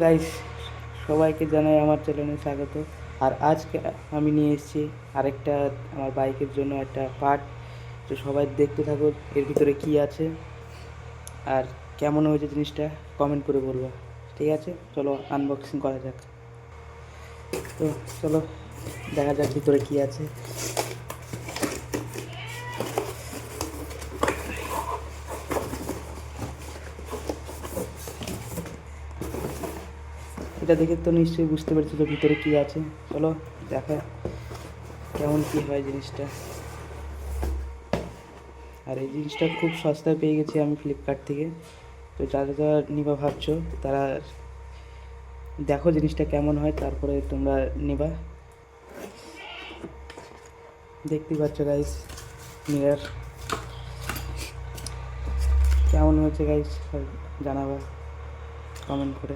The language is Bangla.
গাইস, সবাইকে জানাই আমার চ্যানেলে স্বাগত। আর আজকে আমি নিয়ে এসেছি আরেকটা আমার বাইকের জন্য একটা পার্ট। তো সবাই দেখতে থাকো এর ভিতরে কি আছে আর কেমন হয়েছে জিনিসটা কমেন্ট করে বলবো। ঠিক আছে, চলো আনবক্সিং করা যাক। তো চলো দেখা যাক ভিতরে কি আছে। এটা দেখে তো নিশ্চয়ই বুঝতে পেরেছো তো ভিতরে কি আছে। চলো দেখা কেমন কি হয় জিনিসটা। আর এই জিনিসটা খুব সস্তায় পেয়ে গেছি আমি ফ্লিপকার্ট থেকে। তো যারা যারা নিবা ভাবছো তারা দেখো জিনিসটা কেমন হয়, তারপরে তোমরা নিবা। দেখতেই পাচ্ছ গাইস মিরর কেমন হয়েছে গাইস, জানাবা কমেন্ট করে।